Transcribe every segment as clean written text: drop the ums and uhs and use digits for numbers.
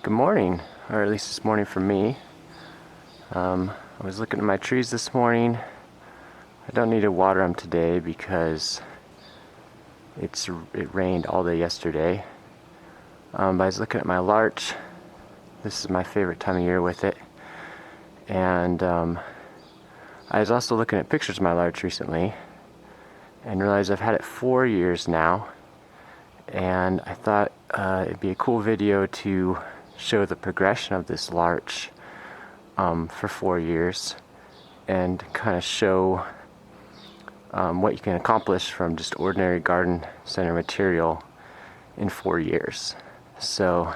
Good morning, or at least this morning for me. I was looking at my trees this morning. I don't need to water them today because it rained all day yesterday. But I was looking at my larch. This is my favorite time of year with it. And I was also looking at pictures of my larch recently and realized I've had it 4 years now. And I thought it'd be a cool video to show the progression of this larch for 4 years and kind of show what you can accomplish from just ordinary garden center material in 4 years. So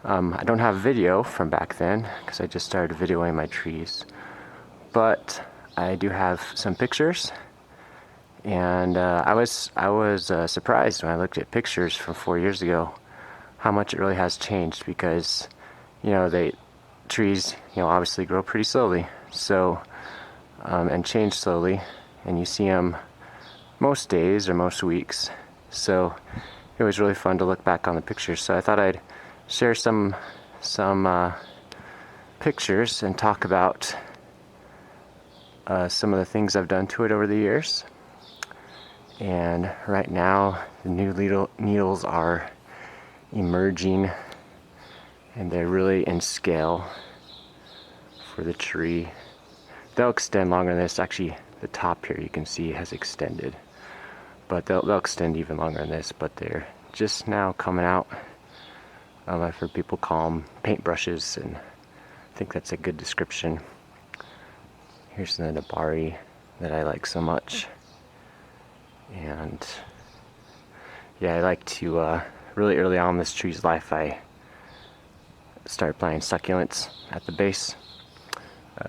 I don't have video from back then because I just started videoing my trees, but I do have some pictures. And I was surprised when I looked at pictures from 4 years ago how much it really has changed, because trees obviously grow pretty slowly, so and change slowly, and you see them most days or most weeks. So it was really fun to look back on the pictures. So I thought I'd share some pictures and talk about some of the things I've done to it over the years. And right now the new needles are emerging, and they're really in scale for the tree. They'll extend longer than this. Actually, the top here you can see has extended, but they'll extend even longer than this, but they're just now coming out. I've heard people call them paintbrushes, and I think that's a good description. Here's the nabari that I like so much. And yeah, I like to really early on in this tree's life, I started planting succulents at the base,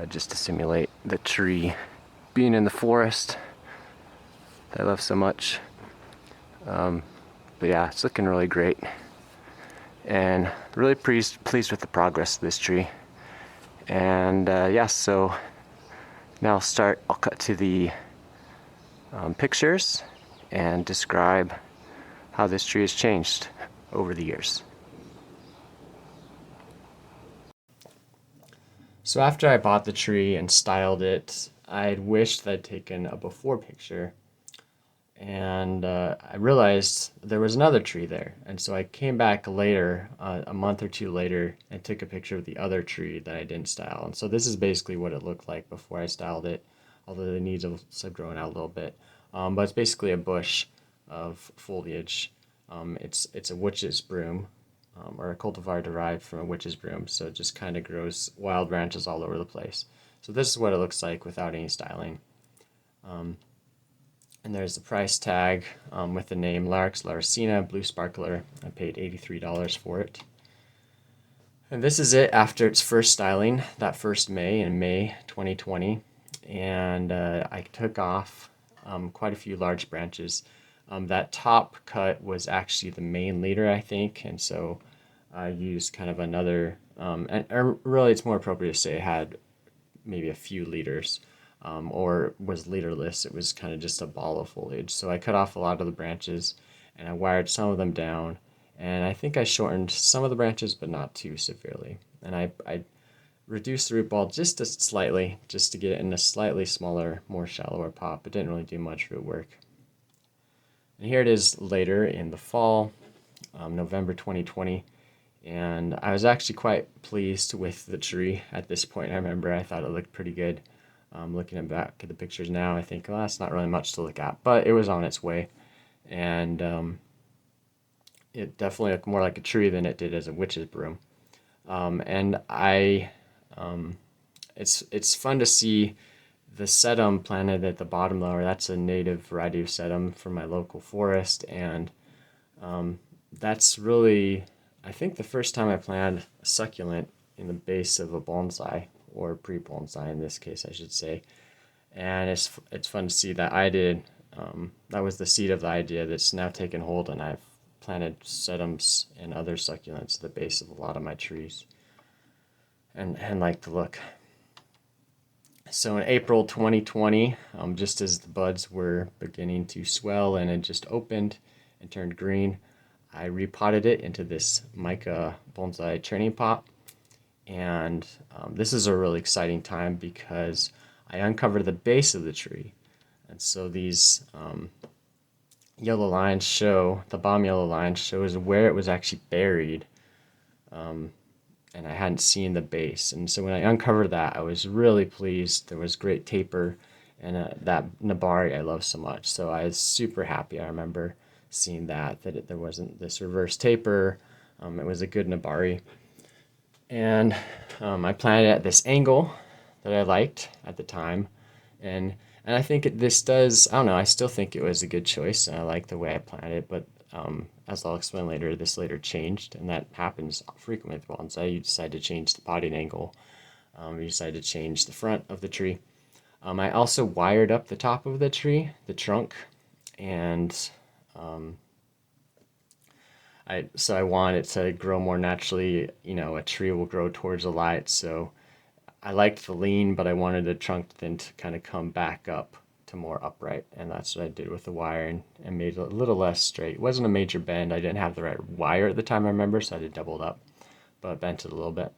just to simulate the tree being in the forest that I love so much. But yeah, it's looking really great, and really pleased with the progress of this tree. And yeah, so now I'll cut to the pictures and describe how this tree has changed over the years. So after I bought the tree and styled it, I'd wished that I'd taken a before picture, and I realized there was another tree there. And so I came back later, a month or two later, and took a picture of the other tree that I didn't style. And so this is basically what it looked like before I styled it, although the needles have grown out a little bit. But it's basically a bush of foliage. It's a witch's broom, or a cultivar derived from a witch's broom, so it just kind of grows wild branches all over the place. So this is what it looks like without any styling. And there's the price tag with the name Larix, laricina, blue sparkler. I paid $83 for it. And this is it after its first styling, that first May, in May 2020. And I took off quite a few large branches. That top cut was actually the main leader, I think, and so I used kind of another, and really it's more appropriate to say it had maybe a few leaders, or was leaderless. It was kind of just a ball of foliage. So I cut off a lot of the branches, and I wired some of them down, and I think I shortened some of the branches, but not too severely. And I reduced the root ball just slightly, just to get it in a slightly smaller, more shallower pot. It didn't really do much root work. And here it is later in the fall, November 2020, and I was actually quite pleased with the tree at this point. I remember I thought it looked pretty good. Looking back at the pictures now, I think, well, that's not really much to look at, but it was on its way, and it definitely looked more like a tree than it did as a witch's broom. And it's fun to see the sedum planted at the bottom lower. That's a native variety of sedum from my local forest, and that's really, I think, the first time I planted a succulent in the base of a bonsai, or pre-bonsai in this case, I should say. And it's fun to see that that was the seed of the idea that's now taken hold, and I've planted sedums and other succulents at the base of a lot of my trees, and like the look. So in April 2020, just as the buds were beginning to swell and it just opened and turned green, I repotted it into this mica bonsai training pot. And this is a really exciting time because I uncovered the base of the tree. And so these yellow lines show, the bottom yellow line shows where it was actually buried. And I hadn't seen the base. And so when I uncovered that, I was really pleased. There was great taper, and that Nabari I love so much. So I was super happy. I remember seeing that there wasn't this reverse taper. It was a good Nabari. And I planted it at this angle that I liked at the time. And I think this does, I don't know, I still think it was a good choice, and I like the way I planted it, but as I'll explain later, this later changed, and that happens frequently with bonsai. You decide to change the potting angle, you decide to change the front of the tree. I also wired up the top of the tree, the trunk, and I want it to grow more naturally. You know, a tree will grow towards the light, so I liked the lean, but I wanted the trunk then to kind of come back up to more upright, and that's what I did with the wire, and made it a little less straight. It wasn't a major bend. I didn't have the right wire at the time, I remember, so I did double it up, but bent it a little bit.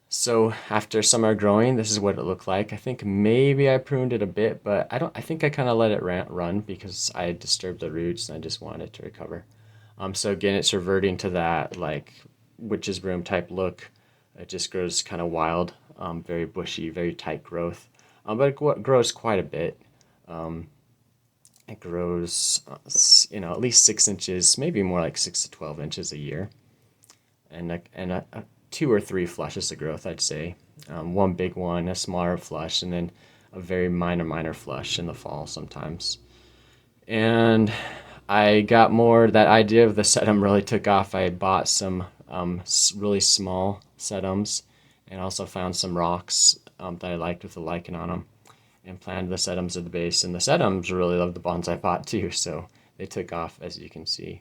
So after summer growing, this is what it looked like. I think maybe I pruned it a bit, but I think I kind of let it run because I had disturbed the roots and I just wanted it to recover. So again, it's reverting to that like witch's broom type look. It just grows kind of wild, very bushy, very tight growth, but it grows quite a bit. It grows, at least 6 inches, maybe more like 6 to 12 inches a year, and 2 or 3 flushes of growth, I'd say. One big one, a smaller flush, and then a very minor flush in the fall sometimes. And I got more, that idea of the sedum really took off. I bought some really small sedums and also found some rocks that I liked with the lichen on them, and planted the sedums at the base. And the sedums really loved the bonsai pot too, so they took off, as you can see.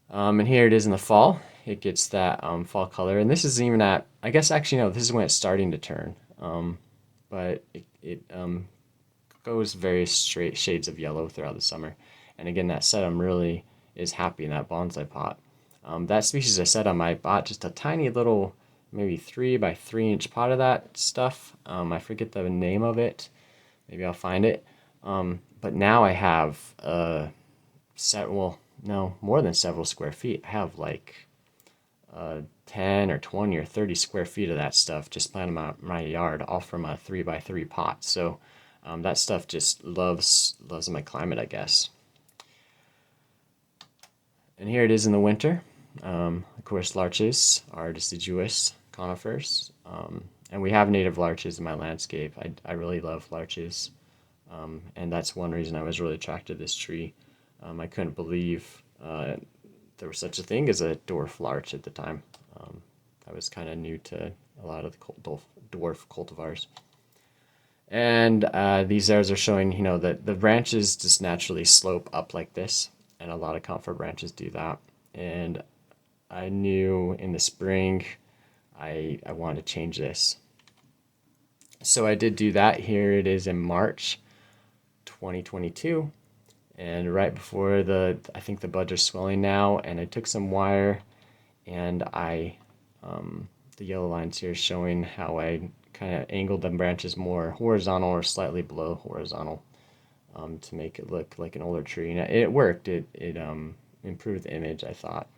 And here it is in the fall. It gets that fall color, and this is even at, I guess actually no, this is when it's starting to turn. But it goes various straight shades of yellow throughout the summer. And again, that sedum really is happy in that bonsai pot. That species of sedum, I bought just a tiny little, maybe 3 by 3 inch pot of that stuff. I forget the name of it. Maybe I'll find it. But now I have more than several square feet. I have like 10 or 20 or 30 square feet of that stuff just planted in my yard, all from a 3 by 3 pot. So that stuff just loves my climate, I guess. And here it is in the winter. Of course, larches are deciduous conifers, and we have native larches in my landscape. I really love larches, and that's one reason I was really attracted to this tree. I couldn't believe there was such a thing as a dwarf larch at the time. I was kind of new to a lot of the dwarf cultivars. And these arrows are showing, that the branches just naturally slope up like this, and a lot of conifer branches do that. And I knew in the spring I wanted to change this. So I did do that. Here it is in March 2022. And right before I think the buds are swelling now, and I took some wire, and the yellow lines here showing how I kind of angled the branches more horizontal or slightly below horizontal, to make it look like an older tree. And it worked. It improved the image, I thought.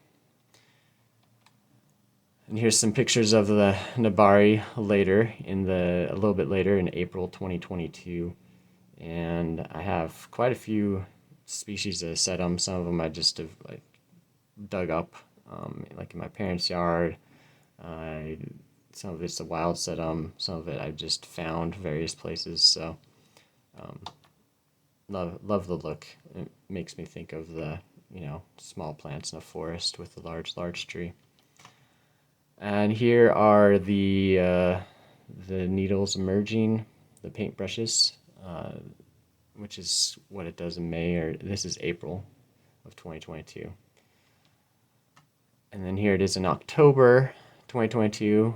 And here's some pictures of the Nabari a little bit later in April 2022. And I have quite a few species of sedum. Some of them I just have dug up, like in my parents' yard. Some of it's a wild sedum. Some of it I've just found various places. So love the look. It makes me think of the small plants in a forest with a large tree. And here are the needles emerging, the paintbrushes, which is what it does in May, or this is April of 2022. And then here it is in October 2022,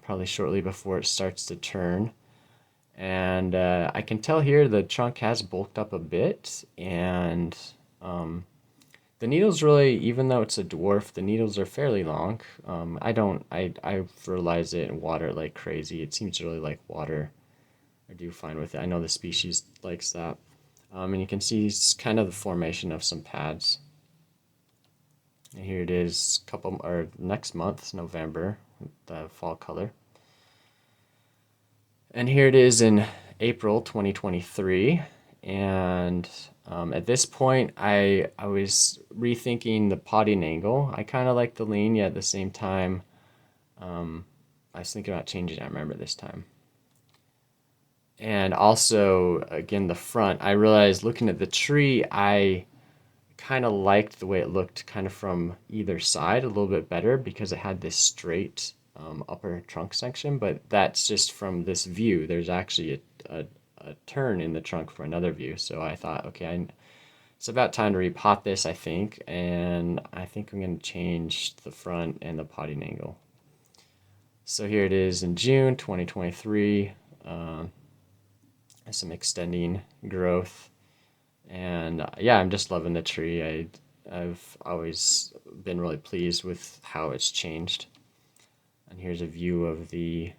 probably shortly before it starts to turn. And I can tell here the trunk has bulked up a bit, and The needles really, even though it's a dwarf, the needles are fairly long. I fertilize it and water it like crazy. It seems to really like water. I do fine with it. I know the species likes that. And you can see kind of the formation of some pads. And here it is, couple or next month, November, the fall color. And here it is in April 2023. And at this point, I was rethinking the potting angle. I kind of like the lean, yet at the same time, I was thinking about changing it. I remember this time. And also, again, the front, I realized looking at the tree, I kind of liked the way it looked kind of from either side a little bit better because it had this straight upper trunk section, but that's just from this view. There's actually a turn in the trunk for another view. So I thought, okay, it's about time to repot this, I think, and I think I'm going to change the front and the potting angle. So here it is in June 2023. Some extending growth. And yeah, I'm just loving the tree. I've always been really pleased with how it's changed. And here's a view of the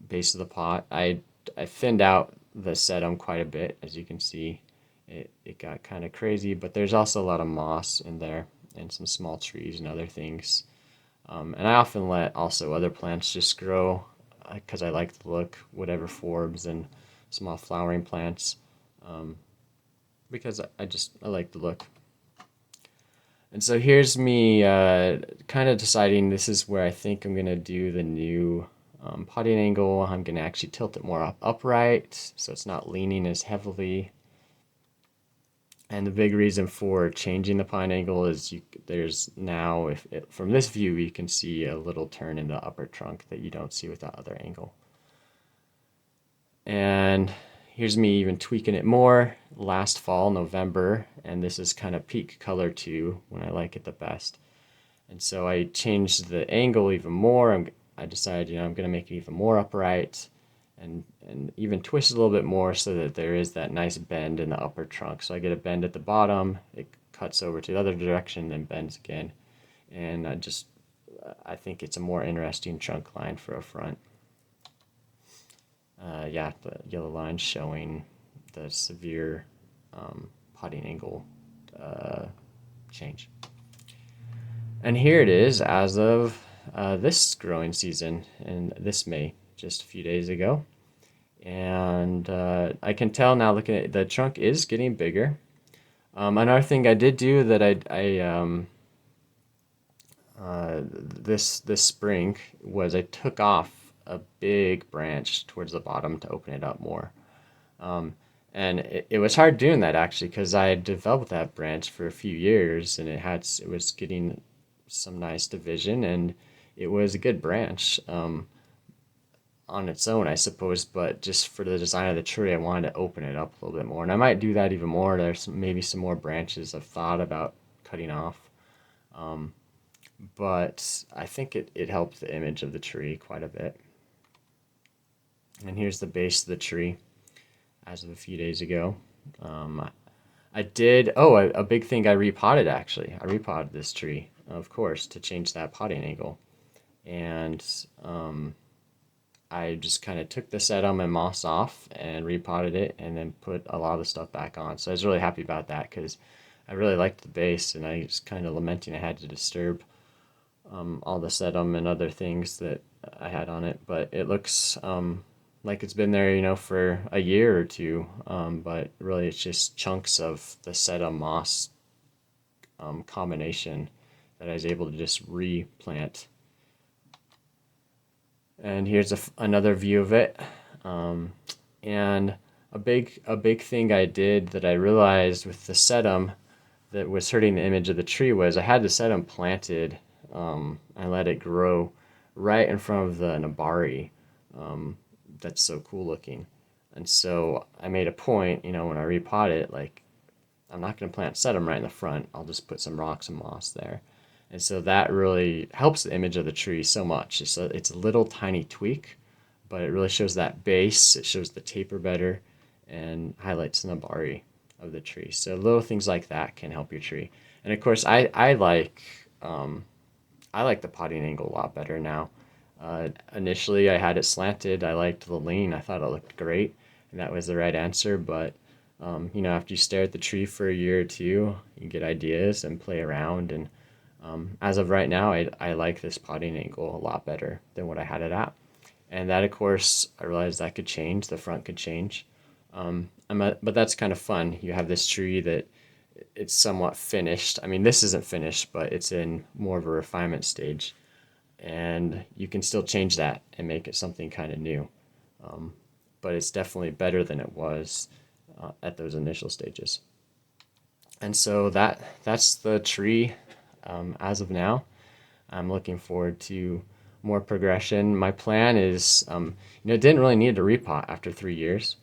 base of the pot. I thinned out the sedum quite a bit, as you can see. It got kind of crazy, but there's also a lot of moss in there and some small trees and other things. And I often let also other plants just grow because I like the look, whatever forbs and small flowering plants. Because I like the look. And so here's me kind of deciding this is where I think I'm going to do the new potting angle. I'm going to actually tilt it more upright so it's not leaning as heavily. And the big reason for changing the potting angle is there's now, from this view, you can see a little turn in the upper trunk that you don't see with that other angle. And here's me even tweaking it more last fall, November, and this is kind of peak color too when I like it the best. And so I changed the angle even more. I decided, I'm going to make it even more upright and even twist it a little bit more so that there is that nice bend in the upper trunk. So I get a bend at the bottom, it cuts over to the other direction, then bends again. And I think it's a more interesting trunk line for a front. Yeah, the yellow line showing the severe potting angle change. And here it is as of this growing season in this May, just a few days ago. And I can tell now looking at the trunk is getting bigger. Another thing I did do that this spring was I took off a big branch towards the bottom to open it up more. And it was hard doing that actually because I had developed that branch for a few years and it was getting some nice division and it was a good branch on its own, I suppose. But just for the design of the tree, I wanted to open it up a little bit more, and I might do that even more. There's maybe some more branches I've thought about cutting off. But I think it helped the image of the tree quite a bit. And here's the base of the tree as of a few days ago. I did, a big thing I repotted actually. I repotted this tree, of course, to change that potting angle. And I just kind of took the sedum and moss off and repotted it and then put a lot of the stuff back on. So I was really happy about that because I really liked the base and I was kind of lamenting I had to disturb all the sedum and other things that I had on it. But it looks like it's been there, for a year or two. But really it's just chunks of the sedum moss combination that I was able to just replant. And here's another view of it. And a big thing I did that I realized with the sedum that was hurting the image of the tree was I had the sedum planted and let it grow right in front of the nabari. That's so cool looking. And so I made a point, when I repot it, like I'm not going to plant sedum right in the front. I'll just put some rocks and moss there. And so that really helps the image of the tree so much. It's a little tiny tweak, but it really shows that base. It shows the taper better and highlights the nabari of the tree. So little things like that can help your tree. And of course, I like the potting angle a lot better now. Initially, I had it slanted. I liked the lean. I thought it looked great, and that was the right answer. But after you stare at the tree for a year or two, you get ideas and play around. And as of right now, I like this potting angle a lot better than what I had it at. And that, of course, I realized that could change. The front could change. But that's kind of fun. You have this tree that it's somewhat finished. I mean, this isn't finished, but it's in more of a refinement stage. And you can still change that and make it something kind of new. But it's definitely better than it was at those initial stages. And so that's the tree as of now. I'm looking forward to more progression. My plan is, it didn't really need to repot after 3 years.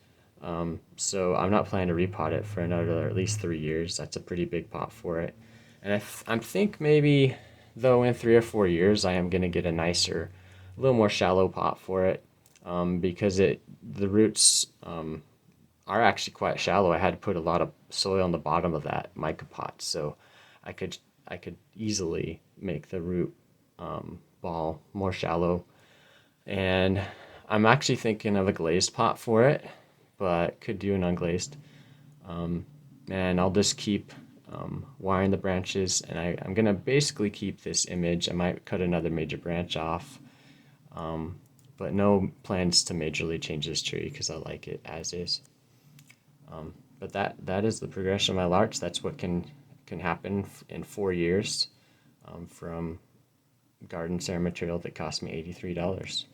So I'm not planning to repot it for another at least 3 years. That's a pretty big pot for it. And I think maybe, though, in 3 or 4 years, I am going to get a nicer, a little more shallow pot for it, because the roots are actually quite shallow. I had to put a lot of soil on the bottom of that mica pot, so I could easily make the root ball more shallow. And I'm actually thinking of a glazed pot for it, but could do an unglazed. And I'll just keep wiring the branches, and I'm gonna basically keep this image. I might cut another major branch off, but no plans to majorly change this tree because I like it as is. But that is the progression of my larch. That's what can happen in 4 years from garden center material that cost me $83.